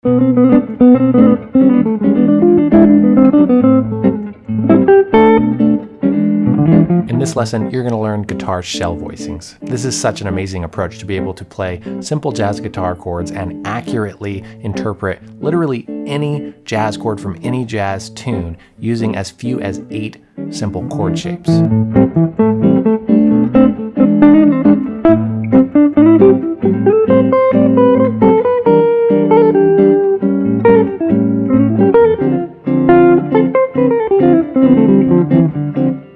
In this lesson, you're going to learn guitar shell voicings. This is such an amazing approach to be able to play simple jazz guitar chords and accurately interpret literally any jazz chord from any jazz tune using as few as 8 simple chord shapes.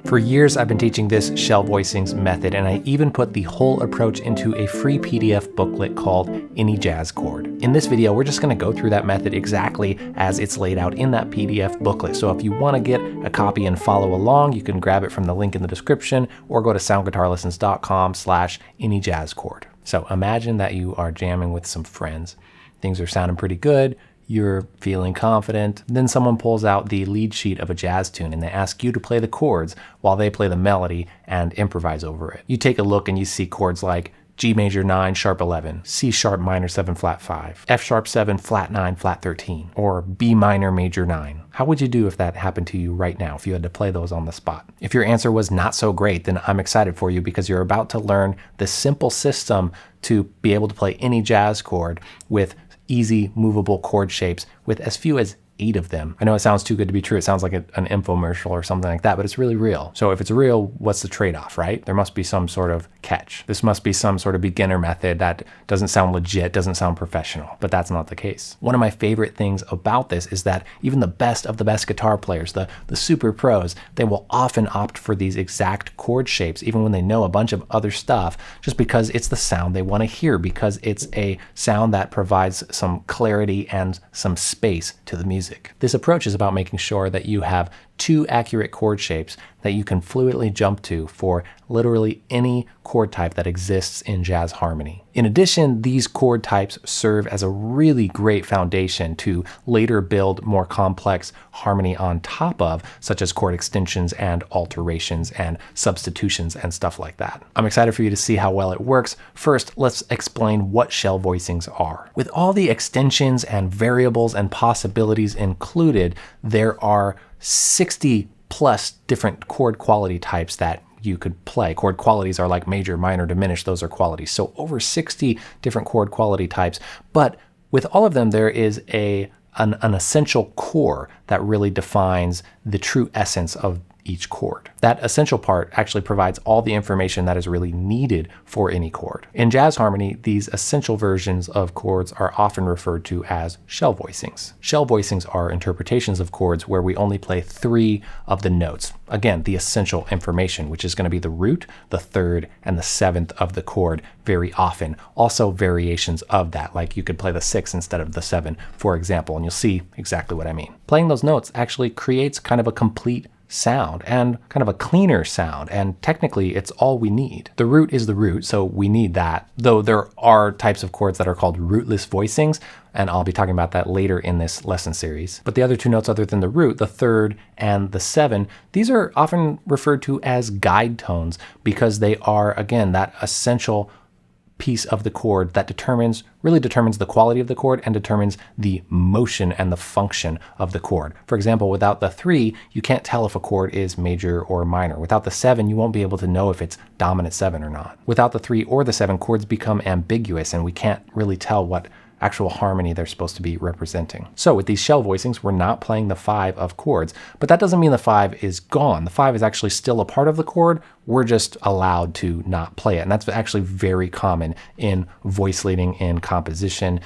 For years, I've been teaching this shell voicings method, and I even put the whole approach into a free PDF booklet called Any Jazz Chord. In this video, we're just going to go through that method exactly as it's laid out in that PDF booklet. So if you want to get a copy and follow along, you can grab it from the link in the description or go to soundguitarlessons.com/anyjazzchord. So imagine that you are jamming with some friends. Things are sounding pretty good. You're feeling confident. Then someone pulls out the lead sheet of a jazz tune and they ask you to play the chords while they play the melody and improvise over it. You take a look and you see chords like G major 9, sharp 11, C sharp minor 7, flat 5, F sharp 7, flat 9, flat 13, or B minor major 9. How would you do if that happened to you right now, if you had to play those on the spot? If your answer was not so great, then I'm excited for you because you're about to learn this simple system to be able to play any jazz chord with easy movable chord shapes with as few as 8 of them. I know it sounds too good to be true. It sounds like an infomercial or something like that, but it's really real. So if it's real, what's the trade-off, right? There must be some sort of catch. This must be some sort of beginner method that doesn't sound legit, doesn't sound professional, but that's not the case. One of my favorite things about this is that even the best of the best guitar players, the super pros, they will often opt for these exact chord shapes, even when they know a bunch of other stuff, just because it's the sound they want to hear, because it's a sound that provides some clarity and some space to the music. This approach is about making sure that you have 2 accurate chord shapes that you can fluidly jump to for literally any chord type that exists in jazz harmony. In addition, these chord types serve as a really great foundation to later build more complex harmony on top of, such as chord extensions and alterations and substitutions and stuff like that. I'm excited for you to see how well it works. First, let's explain what shell voicings are. With all the extensions and variables and possibilities included, there are 60 plus different chord quality types that you could play. Chord qualities are like major, minor, diminished. Those are qualities. So over 60 different chord quality types. But with all of them, there is an essential core that really defines the true essence of each chord. That essential part actually provides all the information that is really needed for any chord. In jazz harmony, these essential versions of chords are often referred to as shell voicings. Shell voicings are interpretations of chords where we only play 3 of the notes. Again, the essential information, which is going to be the root, the 3rd, and the 7th of the chord very often. Also variations of that, like you could play the 6 instead of the 7, for example, and you'll see exactly what I mean. Playing those notes actually creates kind of a complete sound and kind of a cleaner sound, and technically it's all we need. The root is the root, so we need that, though there are types of chords that are called rootless voicings, and I'll be talking about that later in this lesson series. But the other 2 notes other than the root, the 3rd and the 7, these are often referred to as guide tones because they are, again, that essential piece of the chord that really determines the quality of the chord and determines the motion and the function of the chord. For example, without the 3, you can't tell if a chord is major or minor. Without the 7, you won't be able to know if it's dominant 7 or not. Without the 3 or the 7, chords become ambiguous and we can't really tell what actual harmony they're supposed to be representing. So with these shell voicings, we're not playing the 5 of chords, but that doesn't mean the 5 is gone. The 5 is actually still a part of the chord. We're just allowed to not play it. And that's actually very common in voice leading, in composition.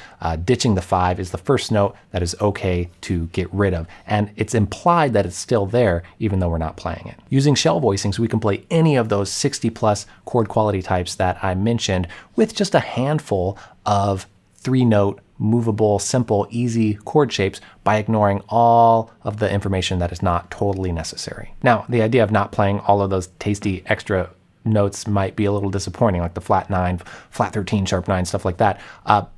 Ditching the 5 is the first note that is okay to get rid of. And it's implied that it's still there, even though we're not playing it. Using shell voicings, we can play any of those 60 plus chord quality types that I mentioned with just a handful of 3-note, movable, simple, easy chord shapes by ignoring all of the information that is not totally necessary. Now, the idea of not playing all of those tasty extra notes might be a little disappointing, like the flat 9, flat 13, sharp 9, stuff like that.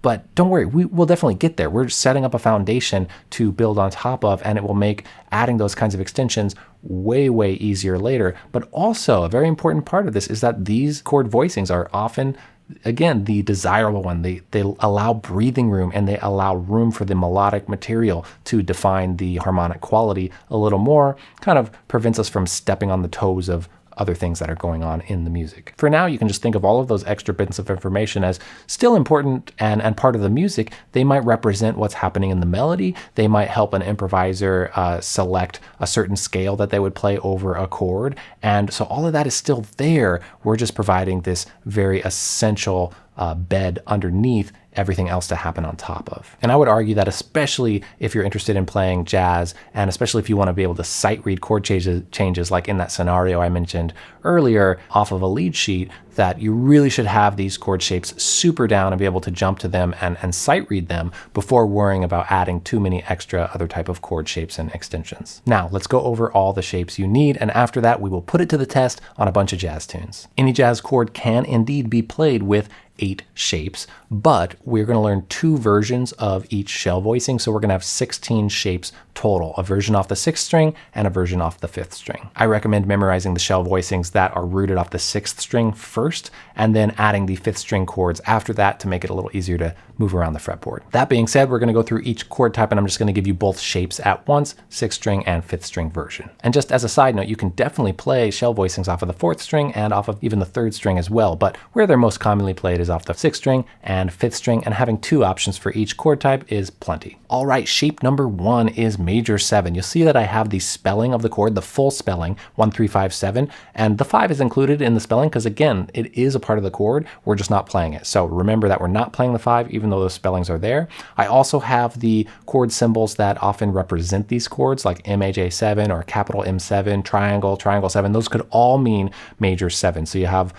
But don't worry, we will definitely get there. We're just setting up a foundation to build on top of, and it will make adding those kinds of extensions way, way easier later. But also, a very important part of this is that these chord voicings are often again, the desirable one. They allow breathing room, and they allow room for the melodic material to define the harmonic quality a little more, kind of prevents us from stepping on the toes of other things that are going on in the music. For now, you can just think of all of those extra bits of information as still important and part of the music. They might represent what's happening in the melody. They might help an improviser select a certain scale that they would play over a chord. And so all of that is still there. We're just providing this very essential bed underneath everything else to happen on top of. And I would argue that especially if you're interested in playing jazz, and especially if you want to be able to sight read chord changes like in that scenario I mentioned earlier off of a lead sheet, that you really should have these chord shapes super down and be able to jump to them and sight read them before worrying about adding too many extra other type of chord shapes and extensions. Now let's go over all the shapes you need, and after that we will put it to the test on a bunch of jazz tunes. Any jazz chord can indeed be played with 8 shapes, but we're going to learn 2 versions of each shell voicing. So we're going to have 16 shapes total, a version off the 6th string and a version off the 5th string. I recommend memorizing the shell voicings that are rooted off the 6th string first, and then adding the 5th string chords after that to make it a little easier to move around the fretboard. That being said, we're going to go through each chord type, and I'm just going to give you both shapes at once, 6th string and 5th string version. And just as a side note, you can definitely play shell voicings off of the 4th string and off of even the 3rd string as well, but where they're most commonly played is off the 6th string and 5th string, and having 2 options for each chord type is plenty. All right, shape number 1 is major 7. You'll see that I have the spelling of the chord, the full spelling, 1, 3, 5, 7, and the 5 is included in the spelling because again, it is a part of the chord, we're just not playing it. So remember that we're not playing the 5 even though those spellings are there. I also have the chord symbols that often represent these chords, like MAJ7 or capital M7, triangle 7. Those could all mean major 7. So you have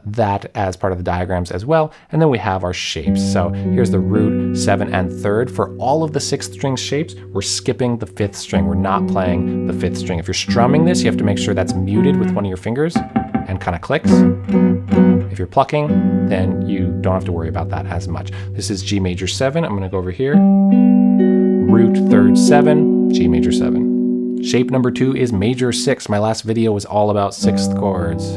that as part of the diagrams as well. And then we have our shapes. So here's the root, 7, and 3rd. For all of the 6th string shapes, we're skipping the 5th string. We're not playing the 5th string. If you're strumming this, you have to make sure that's muted with one of your fingers and kind of clicks. If you're plucking, then you don't have to worry about that as much. This is G major 7. I'm going to go over here. Root 3rd 7, G major 7. Shape number 2 is major 6. My last video was all about 6th chords.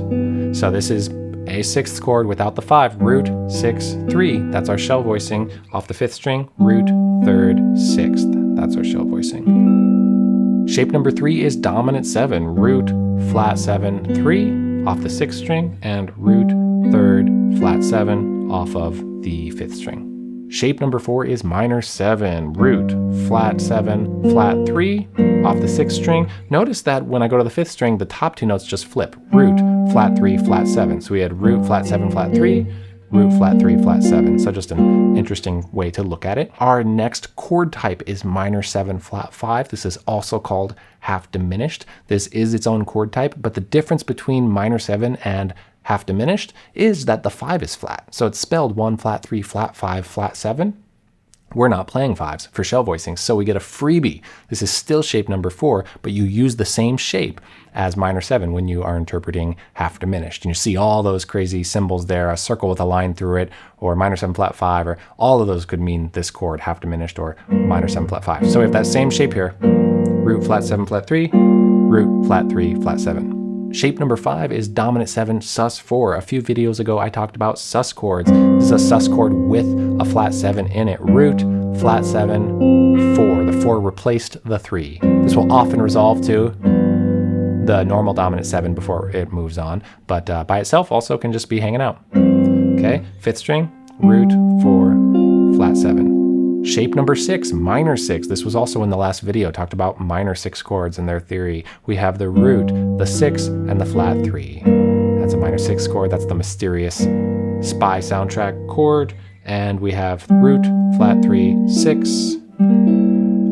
So this is a 6th chord without the 5, root 6 3. That's our shell voicing. Off the 5th string, root 3rd 6th. That's our shell voicing. Shape number 3 is dominant 7, root flat 7 3 off the 6th string, and root 3rd flat 7 off of the 5th string. Shape number 4 is minor 7, root flat 7 flat 3 off the 6th string. Notice that when I go to the 5th string, the top 2 notes just flip, root flat 3 flat 7. So we had root flat 7 flat 3, root flat 3 flat 7. So just an interesting way to look at it. Our next chord type is minor 7 flat 5. This is also called half diminished. This is its own chord type, but the difference between minor 7 and half diminished is that the 5 is flat. So it's spelled 1 flat 3 flat 5 flat 7. We're not playing 5s for shell voicings, so we get a freebie. This is still shape number 4, but you use the same shape as minor 7 when you are interpreting half diminished. And you see all those crazy symbols there, a circle with a line through it, or minor 7 flat 5, or all of those could mean this chord, half diminished, or minor 7 flat 5. So we have that same shape here, root flat 7 flat 3, root flat 3 flat 7. Shape number 5 is dominant 7 sus 4. A few videos ago I talked about sus chords. This is a sus chord with a flat 7 in it. Root, flat 7, 4. The 4 replaced the 3. This will often resolve to the normal dominant 7 before it moves on, but by itself also can just be hanging out. Okay, 5th string, root, 4, flat 7. Shape number 6, minor 6. This was also in the last video, talked about minor 6 chords and their theory. We have the root, the 6, and the flat 3. That's a minor 6 chord. That's the mysterious spy soundtrack chord. And we have root, flat 3, 6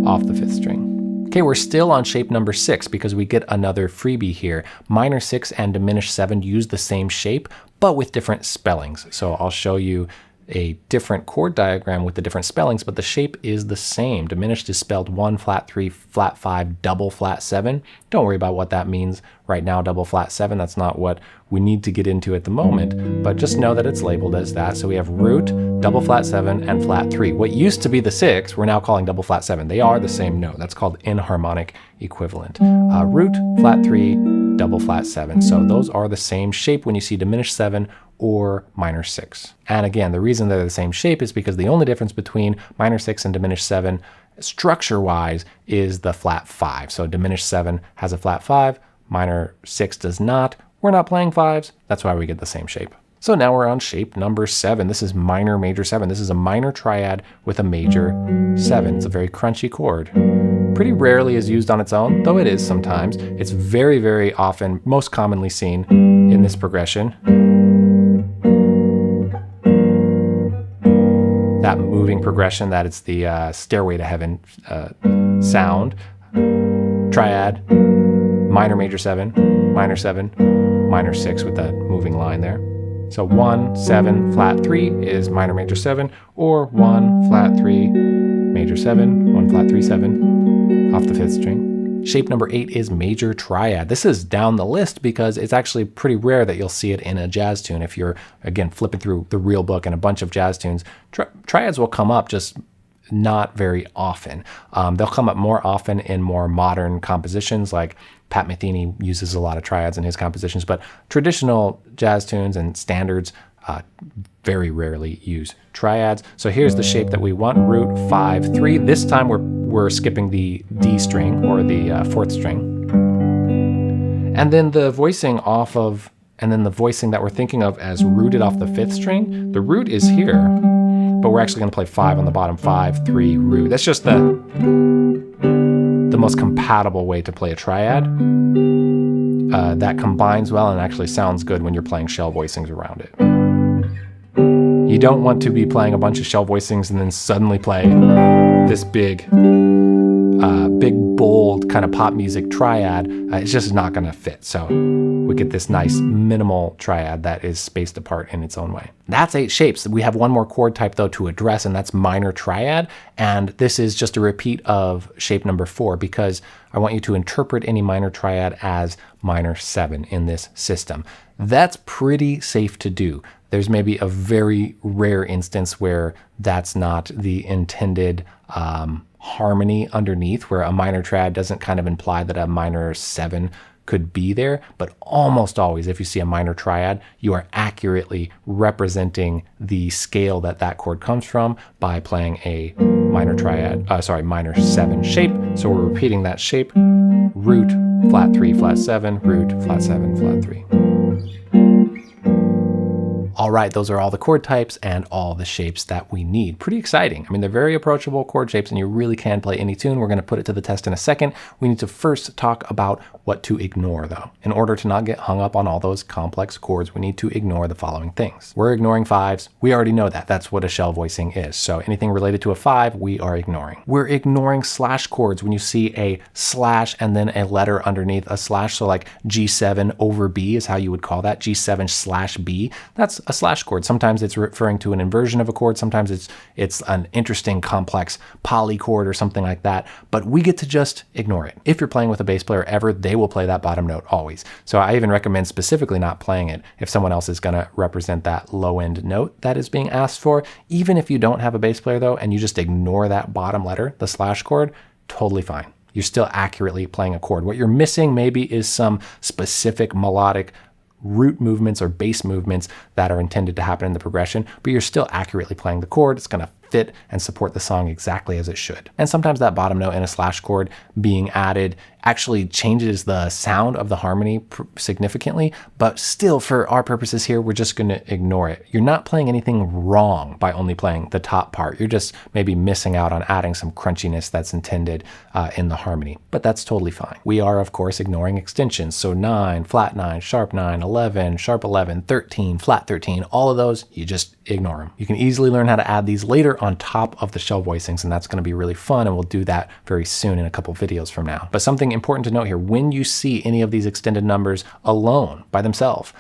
off the 5th string. Okay, we're still on shape number 6 because we get another freebie here. Minor 6 and diminished 7 use the same shape, but with different spellings. So I'll show you a different chord diagram with the different spellings, but the shape is the same. Diminished is spelled 1 flat 3 flat 5 double flat 7. Don't worry about what that means right now, double flat 7. That's not what we need to get into at the moment, but just know that it's labeled as that. So we have root, double flat 7, and flat 3. What used to be the 6, we're now calling double flat 7. They are the same note. That's called inharmonic equivalent. Root, flat 3, double flat 7. So those are the same shape when you see diminished 7 or minor 6. And again, the reason they're the same shape is because the only difference between minor 6 and diminished 7 structure-wise is the flat 5. So diminished 7 has a flat 5, minor 6 does not. We're not playing 5s, that's why we get the same shape. So now we're on shape number 7. This is minor major 7. This is a minor triad with a major 7. It's a very crunchy chord. Pretty rarely is used on its own, though it is sometimes. It's very, very often, most commonly seen in this progression. That moving progression, that it's the Stairway to Heaven sound. Triad, minor major 7, minor 7, minor 6 with that moving line there. So 1, 7, flat 3 is minor major 7, or 1, flat 3, major 7, 1, flat 3, 7, off the 5th string. Shape number 8 is major triad. This is down the list because it's actually pretty rare that you'll see it in a jazz tune. If you're, again, flipping through the real book and a bunch of jazz tunes, triads will come up, just not very often. They'll come up more often in more modern compositions, like Pat Metheny uses a lot of triads in his compositions, but traditional jazz tunes and standards very rarely use triads. So here's the shape that we want, root 5, 3. This time we're skipping the D string or the 4th string. And then the voicing the voicing that we're thinking of as rooted off the 5th string, the root is here, but we're actually going to play 5 on the bottom, 5, 3, root. That's just the most compatible way to play a triad. That combines well and actually sounds good when you're playing shell voicings around it. You don't want to be playing a bunch of shell voicings and then suddenly play this big, bold kind of pop music triad. It's just not going to fit. So we get this nice minimal triad that is spaced apart in its own way. That's 8 shapes. We have one more chord type though to address, and that's minor triad. And this is just a repeat of shape number 4 because I want you to interpret any minor triad as minor 7 in this system. That's pretty safe to do. There's maybe a very rare instance where that's not the intended harmony underneath, where a minor triad doesn't kind of imply that a minor 7 could be there, but almost always if you see a minor triad, you are accurately representing the scale that chord comes from by playing a minor 7 shape. So we're repeating that shape, root, flat 3, flat 7, root, flat 7, flat 3. All right, those are all the chord types and all the shapes that we need. Pretty exciting. I mean, they're very approachable chord shapes and you really can play any tune. We're going to put it to the test in a second. We need to first talk about what to ignore though. In order to not get hung up on all those complex chords, we need to ignore the following things. We're ignoring 5s. We already know that. That's what a shell voicing is. So anything related to a 5, we are ignoring. We're ignoring slash chords when you see a slash and then a letter underneath a slash. So like G7 over B is how you would call that, G7/B. That's a slash chord. Sometimes it's referring to an inversion of a chord. Sometimes it's an interesting complex poly chord or something like that, but we get to just ignore it. If you're playing with a bass player ever, they will play that bottom note always. So I even recommend specifically not playing it if someone else is going to represent that low end note that is being asked for. Even if you don't have a bass player though, and you just ignore that bottom letter, the slash chord, totally fine. You're still accurately playing a chord. What you're missing maybe is some specific melodic root movements or bass movements that are intended to happen in the progression, but you're still accurately playing the chord. It's going to fit and support the song exactly as it should. And sometimes that bottom note in a slash chord being added actually changes the sound of the harmony significantly, but still for our purposes here, we're just going to ignore it. You're not playing anything wrong by only playing the top part. You're just maybe missing out on adding some crunchiness that's intended in the harmony, but that's totally fine. We are, of course, ignoring extensions. So 9, flat 9, sharp 9, 11, sharp 11, 13, flat 13, all of those, you just ignore them. You can easily learn how to add these later on top of the shell voicings, and that's going to be really fun, and we'll do that very soon in a couple videos from now. But something important to note here, when you see any of these extended numbers alone by themselves,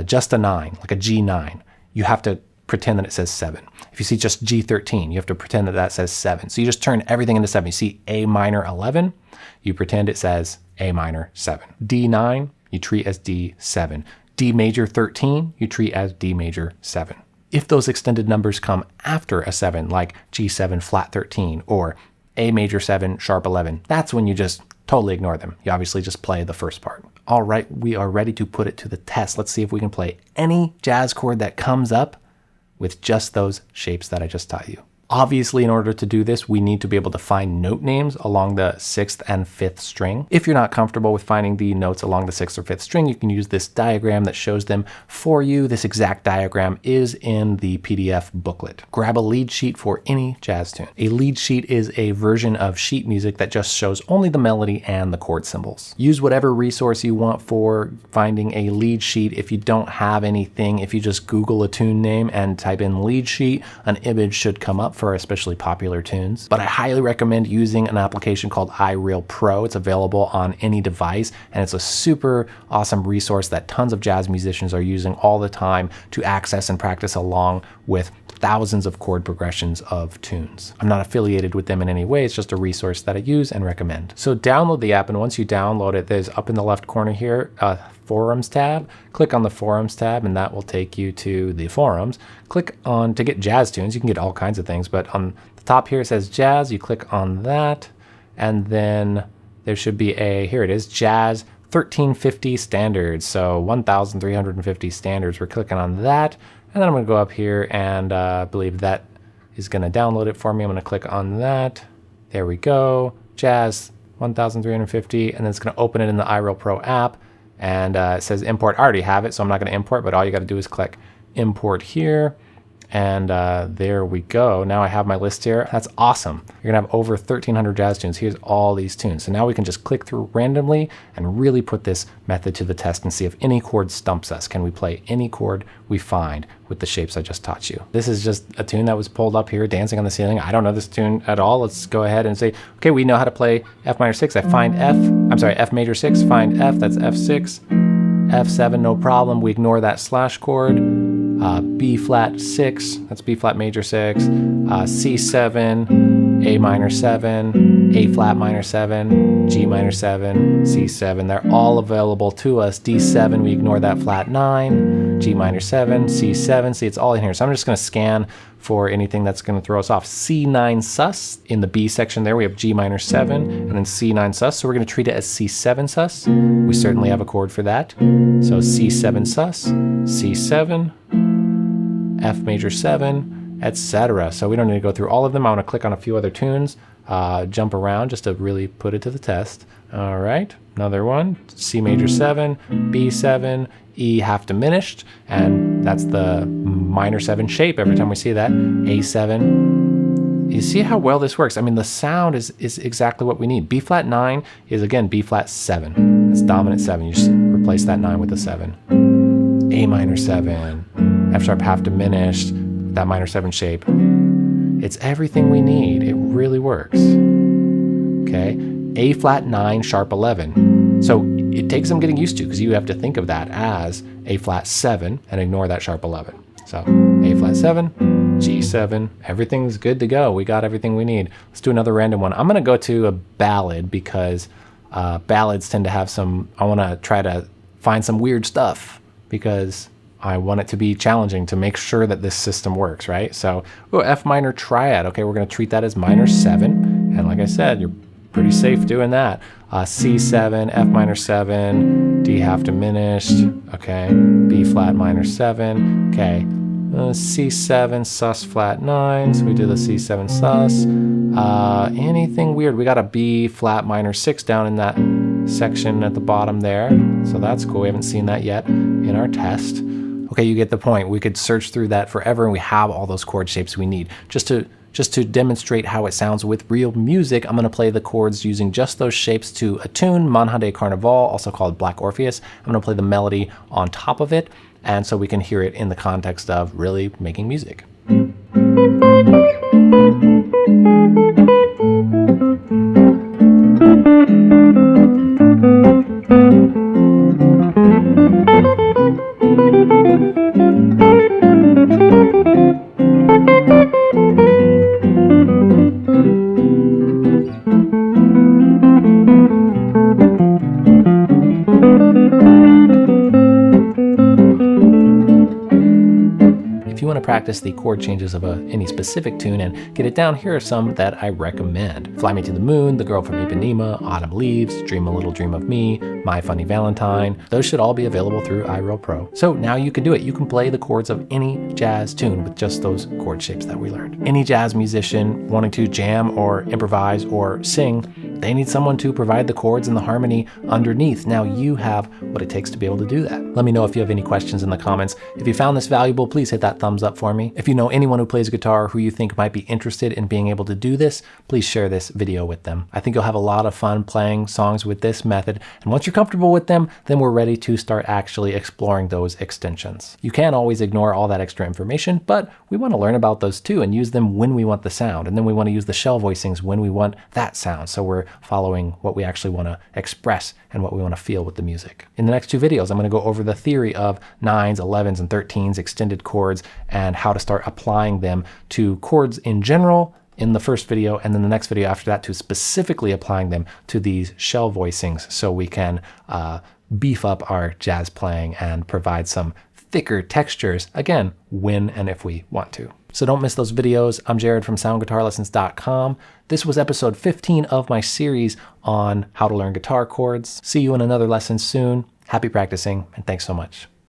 just a 9, like a G9, you have to pretend that it says 7. If you see just G13, you have to pretend that that says 7. So you just turn everything into 7. You see A minor 11, you pretend it says A minor 7. D9, you treat as D7. D major 13, you treat as D major 7. If those extended numbers come after a 7, like G7 flat 13 or A major 7 sharp 11, that's when you just totally ignore them. You obviously just play the first part. All right, we are ready to put it to the test. Let's see if we can play any jazz chord that comes up with just those shapes that I just taught you. Obviously, in order to do this, we need to be able to find note names along the 6th and 5th string. If you're not comfortable with finding the notes along the 6th or 5th string, you can use this diagram that shows them for you. This exact diagram is in the PDF booklet. Grab a lead sheet for any jazz tune. A lead sheet is a version of sheet music that just shows only the melody and the chord symbols. Use whatever resource you want for finding a lead sheet. If you don't have anything, if you just Google a tune name and type in lead sheet, an image should come up for especially popular tunes. But I highly recommend using an application called iReal Pro. It's available on any device, and it's a super awesome resource that tons of jazz musicians are using all the time to access and practice along with thousands of chord progressions of tunes. I'm not affiliated with them in any way. It's just a resource that I use and recommend. So download the app, and once you download it, there's up in the left corner here a forums tab. Click on the forums tab, and that will take you to the forums. Click on to get jazz tunes. You can get all kinds of things, but on the top here it says jazz. You click on that, and then there should be a, here it is, jazz 1350 standards. So 1,350 standards. We're clicking on that. And then I'm going to go up here, and I believe that is going to download it for me. I'm going to click on that. There we go. Jazz 1,350. And then it's going to open it in the iReal Pro app. And it says import. I already have it, so I'm not going to import. But all you got to do is click import here. And there we go. Now I have my list here. That's awesome. You're going to have over 1,300 jazz tunes. Here's all these tunes. So now we can just click through randomly and really put this method to the test and see if any chord stumps us. Can we play any chord we find with the shapes I just taught you? This is just a tune that was pulled up here, Dancing on the Ceiling. I don't know this tune at all. Let's go ahead and say, okay, we know how to play F minor 6. I find F major 6, find F, that's F6. F7, no problem. We ignore that slash chord. B flat 6, that's B flat major 6, C7, A minor 7, A flat minor 7, G minor 7, C7. They're all available to us. D7, we ignore that flat 9, G minor 7, C7. See, it's all in here. So I'm just going to scan for anything that's going to throw us off. C9 sus, in the B section there, we have G minor 7, and then C9 sus. So we're going to treat it as C7 sus. We certainly have a chord for that. So C7 sus, C7, F major 7, etc. So we don't need to go through all of them. I want to click on a few other tunes, jump around just to really put it to the test. All right, another one, C major 7, B7, E half diminished, and that's the minor 7 shape every time we see that, A7. You see how well this works? I mean, the sound is exactly what we need. B flat 9 is, again, B flat 7. That's dominant 7. You just replace that 9 with a 7. A minor 7, F sharp half diminished, that minor 7 shape. It's everything we need. It really works. Okay, A flat 9, sharp 11. So it takes some getting used to, because you have to think of that as A flat 7 and ignore that sharp 11. So A flat 7, G7, everything's good to go. We got everything we need. Let's do another random one. I'm going to go to a ballad because ballads tend to have some, I want to try to find some weird stuff, because I want it to be challenging to make sure that this system works, right? So, F minor triad. Okay, we're going to treat that as minor 7. And like I said, you're pretty safe doing that. C7, F minor 7, D half diminished. Okay, B flat minor 7. Okay, C7, sus flat 9. So we do the C7 sus. Anything weird? We got a B flat minor 6 down in that section at the bottom there. So that's cool. We haven't seen that yet in our test. Okay, you get the point. We could search through that forever, and we have all those chord shapes we need. Just to demonstrate how it sounds with real music, I'm going to play the chords using just those shapes to a tune, Manha de Carnaval, also called Black Orpheus. I'm going to play the melody on top of it, and so we can hear it in the context of really making music. practice the chord changes of any specific tune and get it down, here are some that I recommend. Fly Me to the Moon, The Girl from Ipanema, Autumn Leaves, Dream a Little Dream of Me, My Funny Valentine. Those should all be available through iReal Pro. So now you can do it. You can play the chords of any jazz tune with just those chord shapes that we learned. Any jazz musician wanting to jam or improvise or sing, they need someone to provide the chords and the harmony underneath. Now you have what it takes to be able to do that. Let me know if you have any questions in the comments. If you found this valuable, please hit that thumbs up for me. If you know anyone who plays guitar who you think might be interested in being able to do this, please share this video with them. I think you'll have a lot of fun playing songs with this method. And once you're comfortable with them, then we're ready to start actually exploring those extensions. You can always ignore all that extra information, but we want to learn about those too and use them when we want the sound. And then we want to use the shell voicings when we want that sound. So we're following what we actually want to express and what we want to feel with the music. In the next two videos, I'm going to go over the theory of 9s, 11s, and 13s extended chords and how to start applying them to chords in general in the first video, and then the next video after that to specifically applying them to these shell voicings so we can beef up our jazz playing and provide some thicker textures, again, when and if we want to. So don't miss those videos. I'm Jared from soundguitarlessons.com. This was episode 15 of my series on how to learn guitar chords. See you in another lesson soon. Happy practicing, and thanks so much.